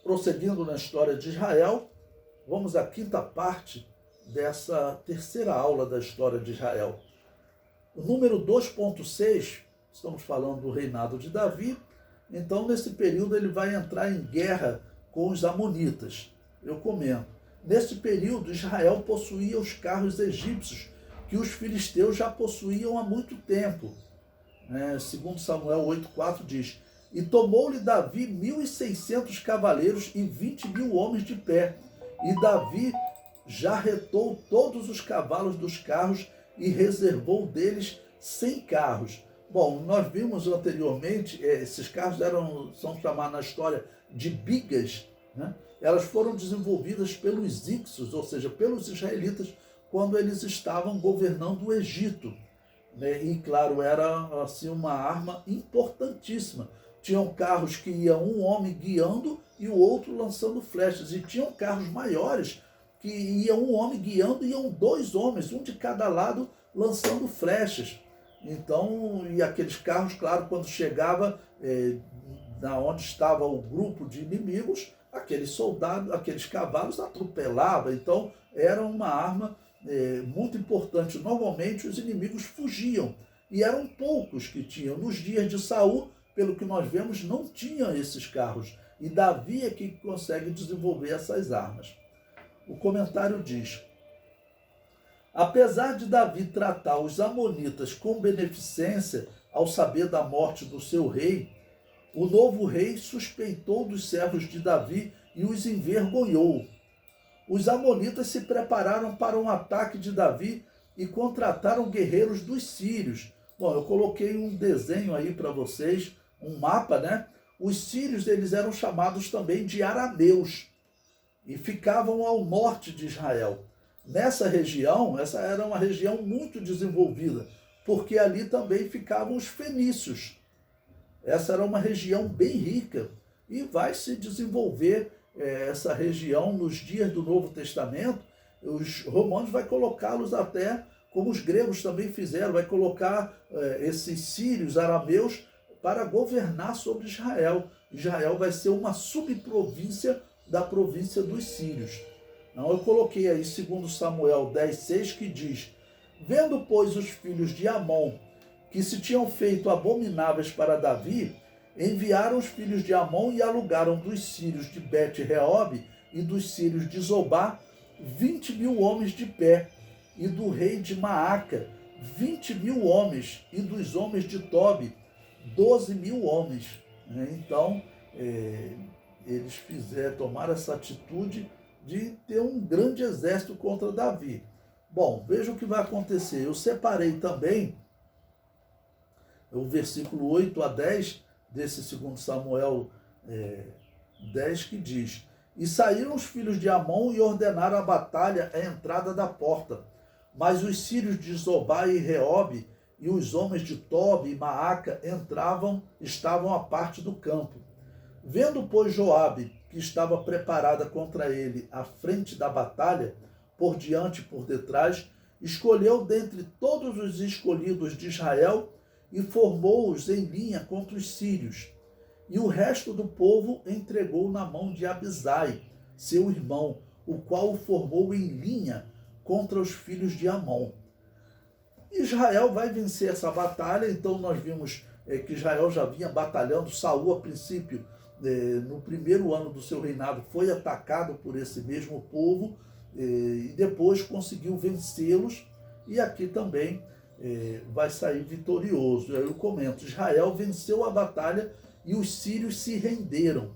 Prosseguindo na história de Israel, vamos à quinta parte dessa terceira aula da história de Israel. O número 2.6, estamos falando do reinado de Davi, então nesse período ele vai entrar em guerra com os amonitas. Eu comento. Nesse período, Israel possuía os carros egípcios que os filisteus já possuíam há muito tempo. Segundo Samuel 8,4 diz: e tomou-lhe Davi 1.600 cavaleiros e 20.000 homens de pé. E Davi jarretou todos os cavalos dos carros e reservou deles 100 carros. Bom, nós vimos anteriormente, esses carros são chamados na história de bigas, né? Elas foram desenvolvidas pelos hicsos, ou seja, pelos israelitas, quando eles estavam governando o Egito. E, claro, era assim, uma arma importantíssima. Tinham carros que iam um homem guiando e o outro lançando flechas. E tinham carros maiores que iam um homem guiando e iam dois homens, um de cada lado, lançando flechas. Então, e aqueles carros, claro, quando chegava na onde estava o grupo de inimigos, aqueles soldados, aqueles cavalos atropelavam. Então, era uma arma muito importante. Normalmente, os inimigos fugiam. E eram poucos que tinham. Nos dias de Saul, pelo que nós vemos, não tinham esses carros. E Davi é que consegue desenvolver essas armas. O comentário diz: apesar de Davi tratar os amonitas com beneficência ao saber da morte do seu rei, o novo rei suspeitou dos servos de Davi e os envergonhou. Os amonitas se prepararam para um ataque de Davi e contrataram guerreiros dos sírios. Bom, eu coloquei um desenho aí para vocês, um mapa, né? Os sírios, eles eram chamados também de arameus e ficavam ao norte de Israel. Nessa região, essa era uma região muito desenvolvida, porque ali também ficavam os fenícios. Essa era uma região bem rica e vai se desenvolver essa região nos dias do Novo Testamento. Os romanos vai colocá-los até, como os gregos também fizeram, vai colocar esses sírios, arameus, para governar sobre Israel. Israel vai ser uma subprovíncia da província dos sírios. Então, eu coloquei aí, segundo Samuel 10,6, que diz: vendo, pois, os filhos de Amon, que se tinham feito abomináveis para Davi, enviaram os filhos de Amon e alugaram dos sírios de Bet-Reob e dos sírios de Zobá 20.000 homens de pé, e do rei de Maaca 20.000 homens, e dos homens de Tobi 12.000 homens. Então, eles tomaram essa atitude de ter um grande exército contra Davi. Bom, veja o que vai acontecer. Eu separei também o versículo 8 a 10 desse 2 Samuel 10, que diz: e saíram os filhos de Amon e ordenaram a batalha à entrada da porta. Mas os sírios de Zobá e Reob e os homens de Tobi e Maaca estavam à parte do campo. Vendo, pois, Joabe, que estava preparada contra ele à frente da batalha, por diante e por detrás, escolheu dentre todos os escolhidos de Israel e formou-os em linha contra os sírios. E o resto do povo entregou na mão de Abisai, seu irmão, o qual o formou em linha contra os filhos de Amon. Israel vai vencer essa batalha. Então nós vimos que Israel já vinha batalhando. Saul, a princípio, no primeiro ano do seu reinado, foi atacado por esse mesmo povo e depois conseguiu vencê-los, e aqui também vai sair vitorioso. Eu comento: Israel venceu a batalha e os sírios se renderam.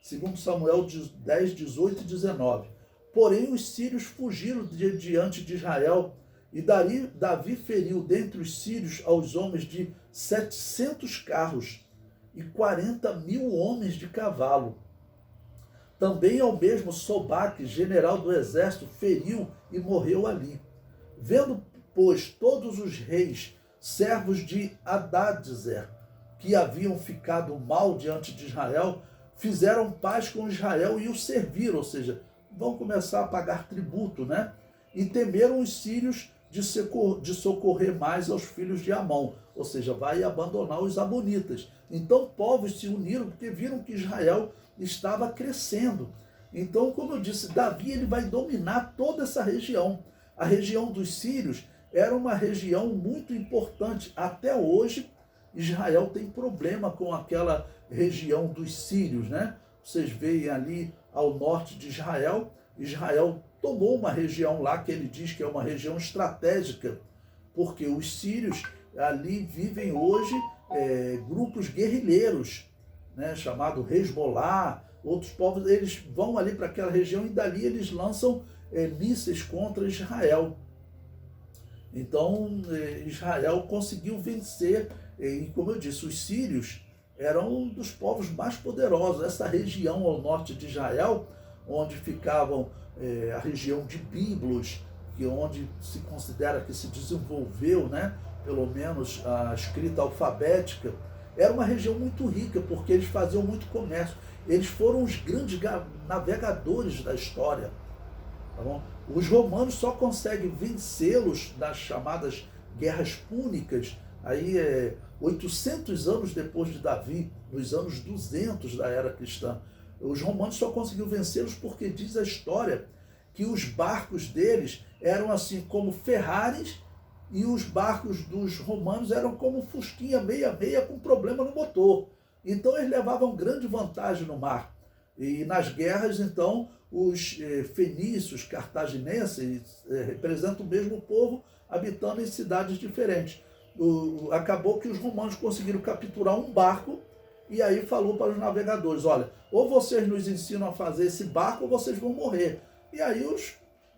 Segundo Samuel 10, 18 e 19. Porém, os sírios fugiram diante de Israel, e Davi feriu dentre os sírios aos homens de 700 carros e 40.000 homens de cavalo. Também ao mesmo Sobaque, general do exército, feriu e morreu ali. Vendo, pois, todos os reis, servos de Hadadezer, que haviam ficado mal diante de Israel, fizeram paz com Israel e o serviram, ou seja, vão começar a pagar tributo, né? E temeram os sírios de socorrer mais aos filhos de Amon. ou seja, vai abandonar os amonitas. Então povos se uniram porque viram que Israel estava crescendo. Então, como eu disse, Davi ele vai dominar toda essa região. A região dos sírios era uma região muito importante. Até hoje, Israel tem problema com aquela região dos sírios, né? Vocês veem ali ao norte de Israel, Israel tomou uma região lá que ele diz que é uma região estratégica, porque os sírios ali vivem hoje grupos guerrilheiros, né, chamado Hezbollah, outros povos, eles vão ali para aquela região e dali eles lançam mísseis contra Israel. Então, Israel conseguiu vencer, e como eu disse, os sírios eram um dos povos mais poderosos. Essa região ao norte de Israel, onde ficavam a região de Biblos, que é onde se considera que se desenvolveu, né, pelo menos a escrita alfabética, era uma região muito rica, porque eles faziam muito comércio. Eles foram os grandes navegadores da história. Tá bom? Os romanos só conseguem vencê-los nas chamadas guerras púnicas, aí 800 anos depois de Davi, nos anos 200 da era cristã. Os romanos só conseguiram vencê-los porque diz a história que os barcos deles eram assim como Ferraris e os barcos dos romanos eram como Fusquinha meia com problema no motor. Então eles levavam grande vantagem no mar. E nas guerras, então, os fenícios, cartaginenses, representam o mesmo povo habitando em cidades diferentes. Acabou que os romanos conseguiram capturar um barco e aí falou para os navegadores, olha, ou vocês nos ensinam a fazer esse barco ou vocês vão morrer. E aí os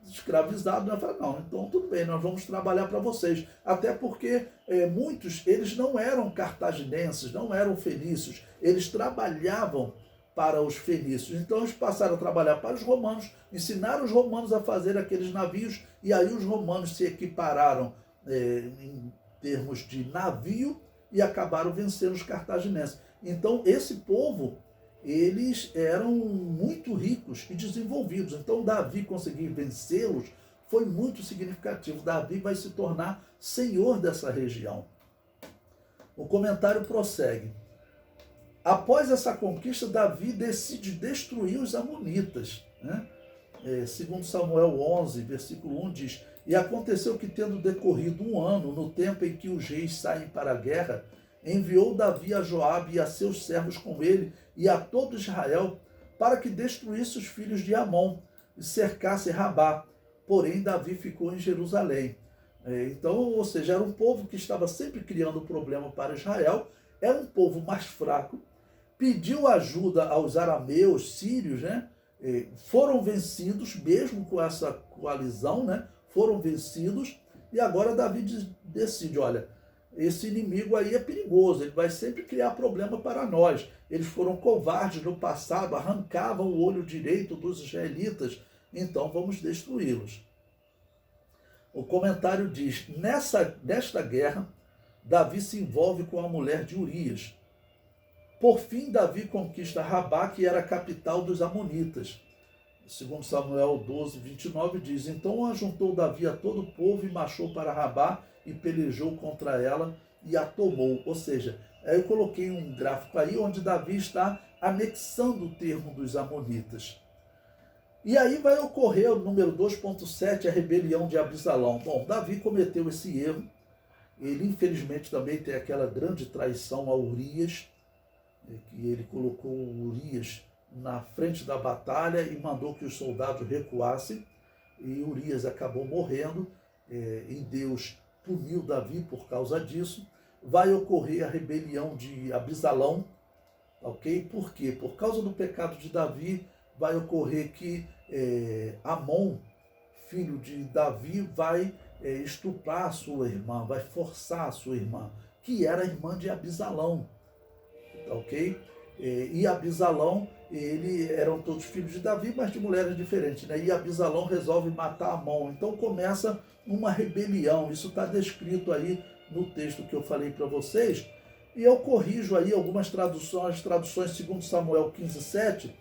escravizados falaram, não, então tudo bem, nós vamos trabalhar para vocês. Até porque muitos, eles não eram cartaginenses, não eram fenícios, eles trabalhavam para os fenícios. Então eles passaram a trabalhar para os romanos, ensinaram os romanos a fazer aqueles navios, e aí os romanos se equipararam em termos de navio e acabaram vencendo os cartaginenses. Então esse povo, eles eram muito ricos e desenvolvidos. Então Davi conseguir vencê-los foi muito significativo. Davi vai se tornar senhor dessa região. O comentário prossegue. Após essa conquista, Davi decide destruir os amonitas. Né? Segundo Samuel 11, versículo 1 diz, e aconteceu que, tendo decorrido um ano, no tempo em que os reis saem para a guerra, enviou Davi a Joabe e a seus servos com ele e a todo Israel para que destruísse os filhos de Amon e cercasse Rabá. Porém, Davi ficou em Jerusalém. Então, ou seja, era um povo que estava sempre criando problema para Israel, era um povo mais fraco, pediu ajuda aos arameus, sírios, né? Foram vencidos, mesmo com essa coalizão, né? Foram vencidos, e agora Davi decide, olha, esse inimigo aí é perigoso, ele vai sempre criar problema para nós. Eles foram covardes no passado, arrancavam o olho direito dos israelitas, então vamos destruí-los. O comentário diz, nesta guerra, Davi se envolve com a mulher de Urias. Por fim, Davi conquista Rabá, que era a capital dos amonitas. Segundo Samuel 12, 29, diz, então ajuntou Davi a todo o povo e marchou para Rabá e pelejou contra ela e a tomou. Ou seja, eu coloquei um gráfico aí onde Davi está anexando o termo dos amonitas. E aí vai ocorrer o número 2.7, a rebelião de Abisalão. Bom, Davi cometeu esse erro. Ele, infelizmente, também tem aquela grande traição a Urias, que ele colocou Urias na frente da batalha e mandou que os soldados recuassem. E Urias acabou morrendo, e Deus puniu Davi por causa disso. Vai ocorrer a rebelião de Abisalão, ok? Por quê? Por causa do pecado de Davi, vai ocorrer que Amon, filho de Davi, vai estuprar a sua irmã, vai forçar a sua irmã, que era irmã de Abisalão, ok? E Abisalão, eram todos filhos de Davi, mas de mulheres diferentes, né? E Abisalão resolve matar Amon. Então começa uma rebelião. Isso está descrito aí no texto que eu falei para vocês. E eu corrijo aí algumas traduções. As traduções segundo Samuel 15:7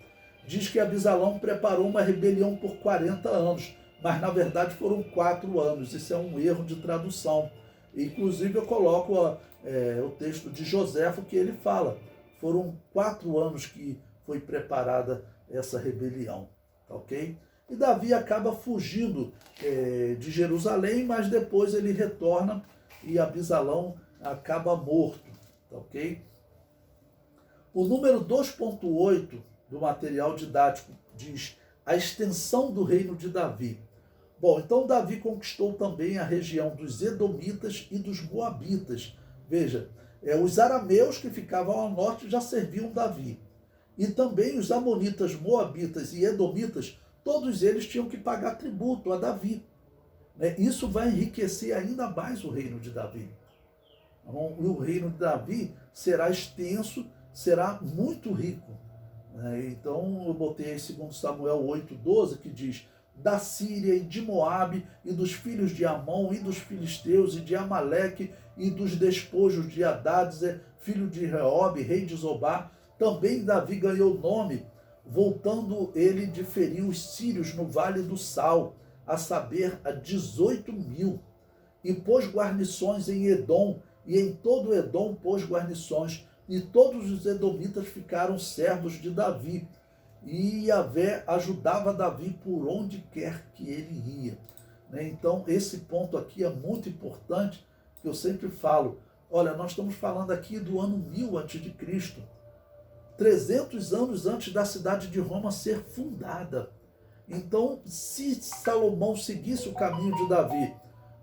diz que Abisalão preparou uma rebelião por 40 anos. Mas na verdade foram 4 anos. Isso é um erro de tradução. Inclusive eu coloco o texto de Joséfo que ele fala. Foram 4 anos que foi preparada essa rebelião, tá ok? E Davi acaba fugindo de Jerusalém, mas depois ele retorna e Abisalão acaba morto, tá ok? O número 2.8 do material didático diz a extensão do reino de Davi. Bom, então Davi conquistou também a região dos Edomitas e dos Moabitas. Veja, os arameus que ficavam ao norte já serviam Davi. E também os amonitas, moabitas e edomitas, todos eles tinham que pagar tributo a Davi. Isso vai enriquecer ainda mais o reino de Davi. O reino de Davi será extenso, será muito rico. Então eu botei em 2 Samuel 8,12, que diz: da Síria e de Moabe, e dos filhos de Amon, e dos filisteus, e de Amaleque, e dos despojos de Hadadezer, filho de Reobe, rei de Zobá. Também Davi ganhou nome, voltando ele de ferir os sírios no Vale do Sal, a saber, a 18.000. E pôs guarnições em Edom, e em todo Edom pôs guarnições, e todos os edomitas ficaram servos de Davi. E Yahvé ajudava Davi por onde quer que ele ia. Então, esse ponto aqui é muito importante, que eu sempre falo. Olha, nós estamos falando aqui do ano 1000 a.C., 300 anos antes da cidade de Roma ser fundada. Então, se Salomão seguisse o caminho de Davi,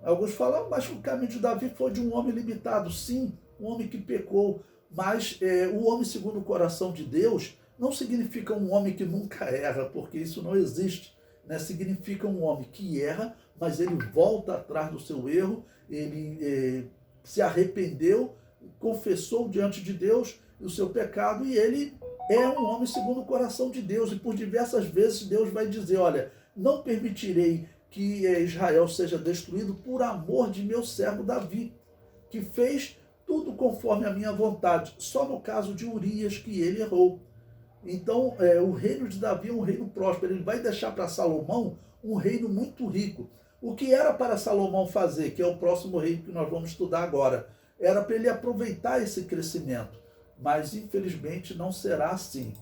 alguns falam, mas o caminho de Davi foi de um homem limitado. Sim, um homem que pecou, mas o homem segundo o coração de Deus não significa um homem que nunca erra, porque isso não existe. Significa um homem que erra, mas ele volta atrás do seu erro, ele se arrependeu, confessou diante de Deus o seu pecado, e ele é um homem segundo o coração de Deus. E por diversas vezes Deus vai dizer, olha, não permitirei que Israel seja destruído por amor de meu servo Davi, que fez tudo conforme a minha vontade, só no caso de Urias que ele errou. Então, o reino de Davi é um reino próspero. Ele vai deixar para Salomão um reino muito rico. O que era para Salomão fazer, que é o próximo reino que nós vamos estudar agora, era para ele aproveitar esse crescimento. Mas, infelizmente, não será assim.